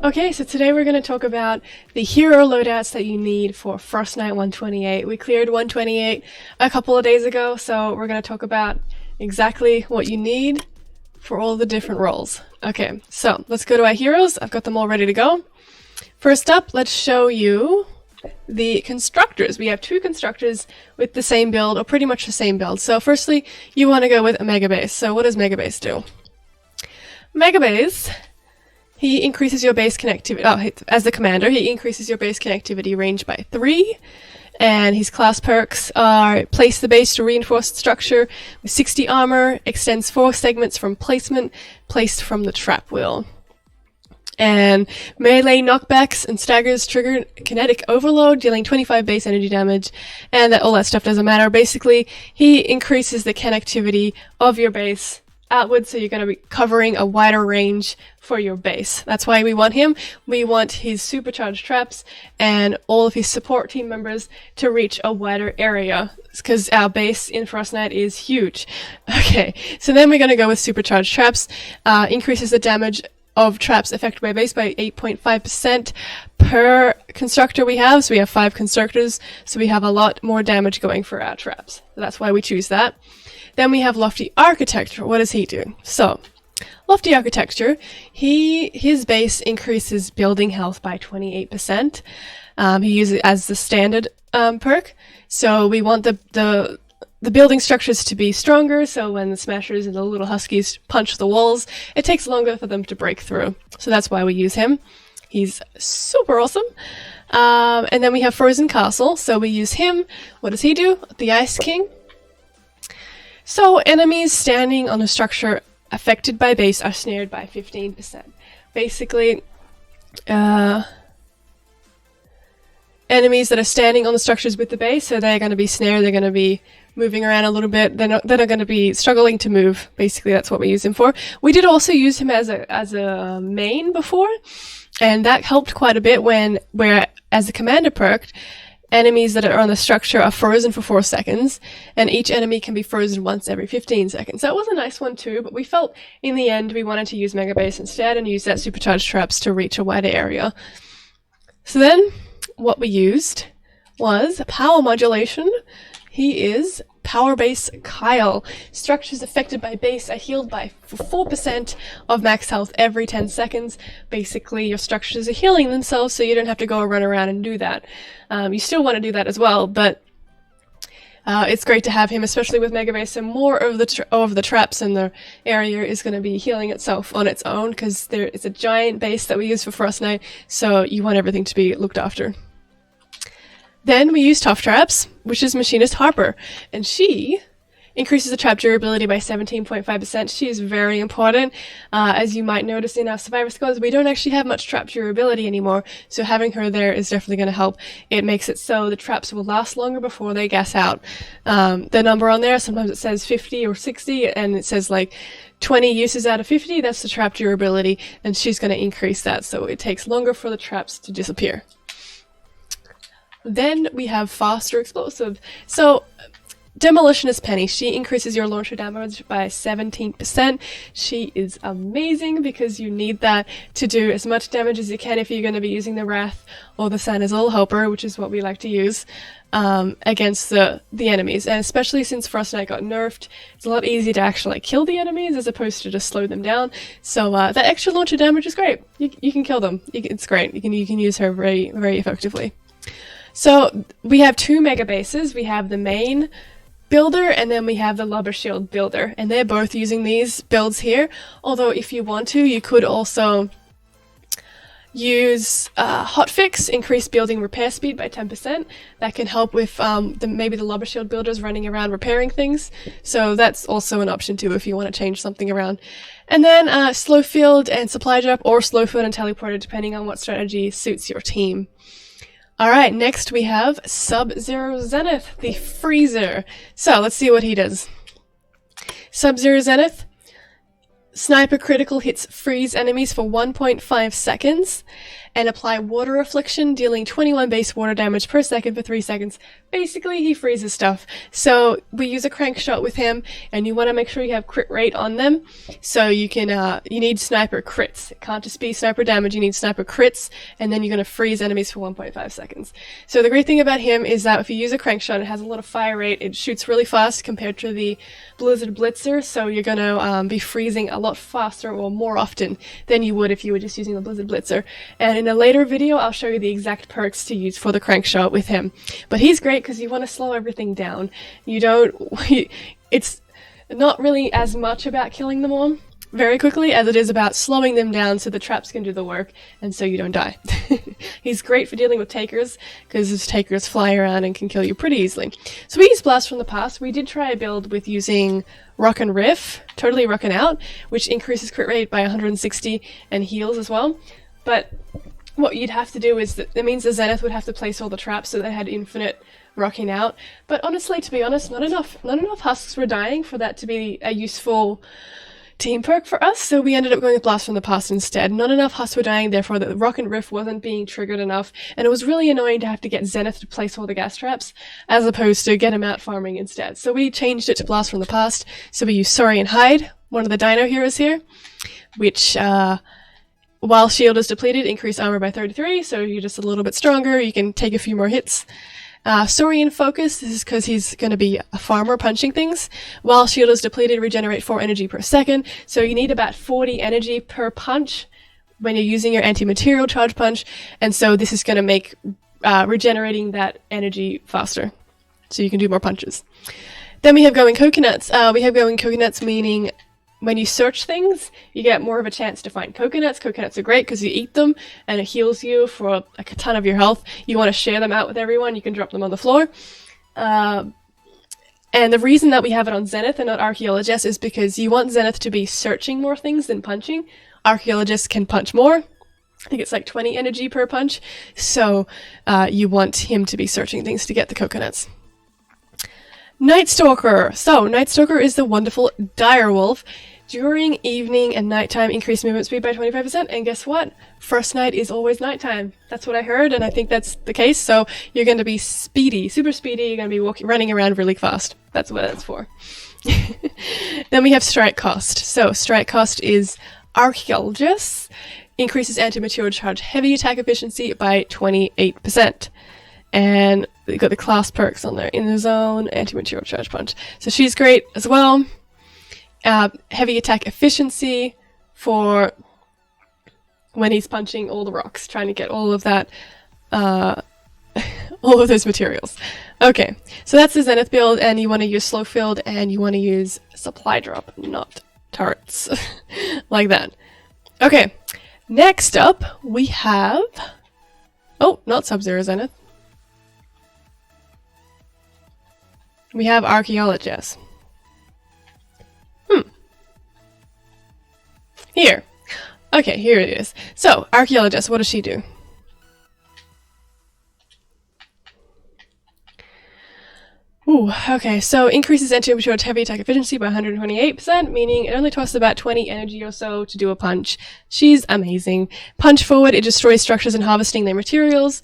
Okay, so today we're going to talk about the hero loadouts that you need for FROSTNITE 128. We cleared 128 a couple of days ago, so we're going to talk about exactly what you need for all the different roles. Okay, so let's go to our heroes. I've got them all ready to go. First up, let's show you the Constructors. We have two Constructors with the same build, or pretty much the same build. So firstly, you want to go with a Mega Base. So what does Mega Base do? Mega Base, he increases your base connectivity, as the commander, he increases your base connectivity range by 3. And his class perks are place the base to reinforced structure with 60 armor, extends 4 segments from placement, placed from the trap wheel. And melee knockbacks and staggers trigger kinetic overload, dealing 25 base energy damage, and all that stuff doesn't matter. Basically, he increases the connectivity of your base outwards, so you're going to be covering a wider range for your base. That's why we want him. We want his Supercharged Traps and all of his support team members to reach a wider area, because our base in FROSTNITE is huge. Okay, so then we're going to go with Supercharged Traps. Increases the damage of traps affected by base by 8.5% per constructor we have. So we have 5 constructors, so we have a lot more damage going for our traps. So that's why we choose that. Then we have Lofty Architecture. What does he do? So, Lofty Architecture, his base increases building health by 28%. He uses it as the standard perk. So we want the building structures to be stronger, so when the smashers and the little huskies punch the walls, it takes longer for them to break through. So that's why we use him. He's super awesome. And then we have Frozen Castle, so we use him. What does he do? The Ice King. So enemies standing on a structure affected by base are snared by 15%. Basically, enemies that are standing on the structures with the base, so they're going to be snared, they're going to be moving around a little bit, they're not going to be struggling to move. Basically, that's what we use him for. We did also use him as a main before, and that helped quite a bit where as a commander perk, enemies that are on the structure are frozen for 4 seconds, and each enemy can be frozen once every 15 seconds. That was a nice one too, but we felt in the end we wanted to use Mega Base instead and use that Supercharged Traps to reach a wider area. So then, what we used was Power Modulation. He is Power Base Kyle. Structures affected by base are healed by 4% of max health every 10 seconds. Basically, your structures are healing themselves, so you don't have to go run around and do that. You still want to do that as well, but it's great to have him, especially with Mega Base, and more of the traps in the area is going to be healing itself on its own, because there is a giant base that we use for FROSTNITE, so you want everything to be looked after. Then we use Tough Traps, which is Machinist Harper, and she increases the trap durability by 17.5%. She is very important. As you might notice in our Survivor squads, we don't actually have much trap durability anymore, so having her there is definitely going to help. It makes it so the traps will last longer before they gas out. The number on there, sometimes it says 50 or 60, and it says like 20 uses out of 50, that's the trap durability, and she's going to increase that, so it takes longer for the traps to disappear. Then we have Faster Explosive. So, Demolitionist Penny, she increases your launcher damage by 17%. She is amazing because you need that to do as much damage as you can if you're going to be using the Wrath or the Santa's Little Helper, which is what we like to use, against the enemies. And especially since FROSTNITE got nerfed, it's a lot easier to actually kill the enemies as opposed to just slow them down. So that extra launcher damage is great. You can kill them. It's great. You can use her very, very effectively. So we have 2 Mega Bases. We have the main builder, and then we have the Lubber Shield builder, and they're both using these builds here. Although if you want to, you could also use Hotfix, increase building repair speed by 10%. That can help with maybe the Lubber Shield builders running around repairing things. So that's also an option too if you want to change something around. And then Slow Field and Supply Drop, or Slow Field and Teleporter, depending on what strategy suits your team. Alright, next we have Zero Zenith, the Freezer. So, let's see what he does. Zero Zenith, Sniper critical hits freeze enemies for 1.5 seconds, and apply water affliction, dealing 21 base water damage per second for 3 seconds. Basically, he freezes stuff. So we use a crank shot with him, and you want to make sure you have crit rate on them. So you can, you need sniper crits. It can't just be sniper damage, you need sniper crits, and then you're going to freeze enemies for 1.5 seconds. So the great thing about him is that if you use a crank shot, it has a lot of fire rate, it shoots really fast compared to the Blizzard Blitzer, so you're going to be freezing a lot faster or more often than you would if you were just using the Blizzard Blitzer. And in a later video, I'll show you the exact perks to use for the crank shot with him. But he's great because you want to slow everything down. You don't... It's not really as much about killing them all very quickly as it is about slowing them down so the traps can do the work and so you don't die. He's great for dealing with takers because his takers fly around and can kill you pretty easily. So we use Blast from the Past. We did try a build with using Rock and Riff, totally rocking out, which increases crit rate by 160 and heals as well. But what you'd have to do is that means the Zenith would have to place all the traps so they had infinite rocking out. But honestly, to be honest, not enough husks were dying for that to be a useful team perk for us, so we ended up going with Blast from the Past instead. Not enough husks were dying, therefore the Rock and Riff wasn't being triggered enough, and it was really annoying to have to get Zenith to place all the gas traps, as opposed to get him out farming instead. So we changed it to Blast from the Past, so we used Saurian Hide, one of the dino heroes here, which, while shield is depleted, increase armor by 33, so you're just a little bit stronger, you can take a few more hits. Saurian Focus, this is because he's going to be a farmer punching things. While shield is depleted, regenerate 4 energy per second, so you need about 40 energy per punch when you're using your anti-material charge punch, and so this is going to make regenerating that energy faster, so you can do more punches. Then we have Going Coconuts. We have Going Coconuts meaning when you search things, you get more of a chance to find coconuts. Coconuts are great because you eat them and it heals you for like a ton of your health. You want to share them out with everyone, you can drop them on the floor. And the reason that we have it on Zenith and not Archaeologists is because you want Zenith to be searching more things than punching. Archaeologists can punch more. I think it's like 20 energy per punch. So you want him to be searching things to get the coconuts. Night Stalker. So Night Stalker is the wonderful direwolf. During evening and nighttime, increase movement speed by 25%, and guess what? FROSTNITE is always nighttime. That's what I heard, and I think that's the case, so you're going to be speedy, super speedy, you're going to be running around really fast. That's what that's for. Then we have Strike Cost. So, Strike Cost is Archaeologists, increases anti-material charge heavy attack efficiency by 28%. And we've got the class perks on there, in the zone, anti-material charge punch. So she's great as well. Heavy attack efficiency for when he's punching all the rocks, trying to get all of that, all of those materials. Okay, so that's the Zenith build, and you want to use slow field, and you want to use supply drop, not turrets, like that. Okay, next up we have, oh, not Sub-Zero Zenith. We have Archaeologists. Here. Okay, here it is. So, Archaeologist, what does she do? Ooh, okay, so increases anti-material heavy attack efficiency by 128%, meaning it only costs about 20 energy or so to do a punch. She's amazing. Punch forward, it destroys structures and harvesting their materials.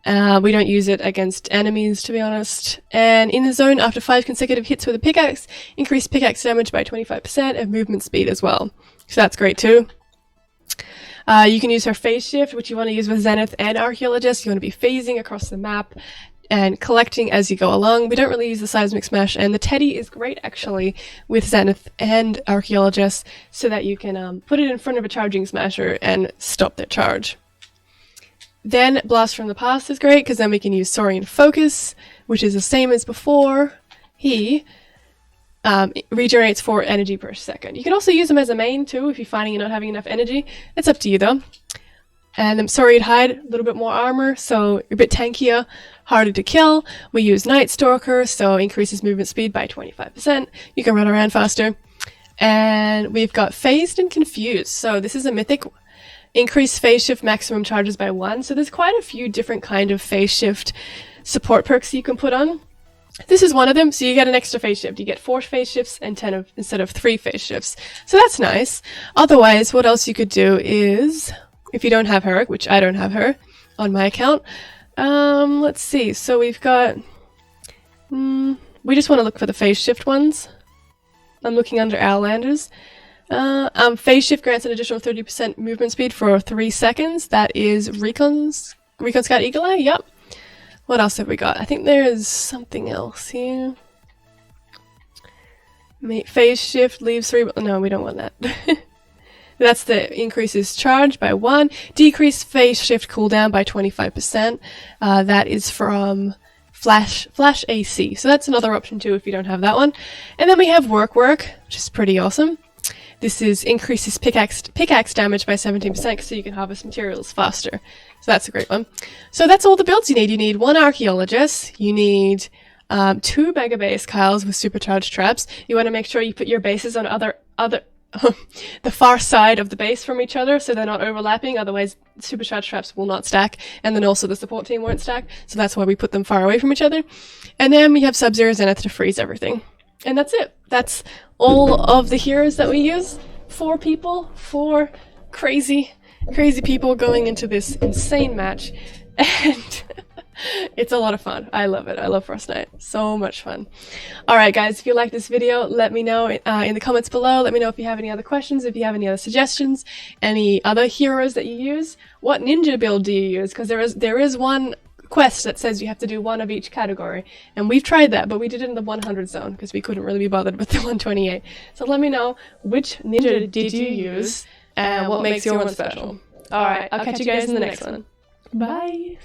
We don't use it against enemies, to be honest. And in the zone, after 5 consecutive hits with a pickaxe, increase pickaxe damage by 25% and movement speed as well. So that's great too. You can use her phase shift, which you want to use with Zenith and Archaeologists. You want to be phasing across the map and collecting as you go along. We don't really use the Seismic Smash, and the Teddy is great actually with Zenith and Archaeologists so that you can put it in front of a charging smasher and stop their charge. Then Blast from the Past is great because then we can use Saurian Focus, which is the same as before. He regenerates 4 energy per second. You can also use him as a main too if you're finding you're not having enough energy. It's up to you though. And then Saurian Hide, a little bit more armor, so a bit tankier, harder to kill. We use Night Stalker, so increases movement speed by 25%. You can run around faster. And we've got Phased and Confused. So this is a mythic. Increase phase shift maximum charges by 1. So there's quite a few different kind of phase shift support perks you can put on. This is one of them, so you get an extra phase shift. You get 4 phase shifts and instead of 3 phase shifts. So that's nice. Otherwise, what else you could do is, if you don't have her, which I don't have her on my account, let's see. So we've got, we just want to look for the phase shift ones. I'm looking under Outlanders. Phase shift grants an additional 30% movement speed for 3 seconds. That is Recon Scout Eagle Eye, yep. What else have we got? I think there is something else here. Phase shift leaves 3... No, we don't want that. That's the increases charge by 1. Decrease phase shift cooldown by 25%. That is from Flash AC. So that's another option too if you don't have that one. And then we have Work, which is pretty awesome. This increases pickaxe damage by 17% so you can harvest materials faster. So that's a great one. So that's all the builds you need. You need 1 Archaeologist. You need 2 Mega Base Kyles with Supercharged Traps. You want to make sure you put your bases on the far side of the base from each other so they're not overlapping. Otherwise, Supercharged Traps will not stack. And then also the support team won't stack. So that's why we put them far away from each other. And then we have Zero Zenith to freeze everything. And that's it. That's all of the heroes that we use. 4 people, 4 crazy people going into this insane match. And it's a lot of fun. I love it. I love FROSTNITE. So much fun. Alright guys, if you like this video, let me know in the comments below. Let me know if you have any other questions, if you have any other suggestions, any other heroes that you use. What ninja build do you use? Because there is one quest that says you have to do 1 of each category, and we've tried that, but we did it in the 100 zone because we couldn't really be bothered with the 128. So let me know which ninja did you use and what makes your one special. Alright, I'll catch you guys in the next one. Bye!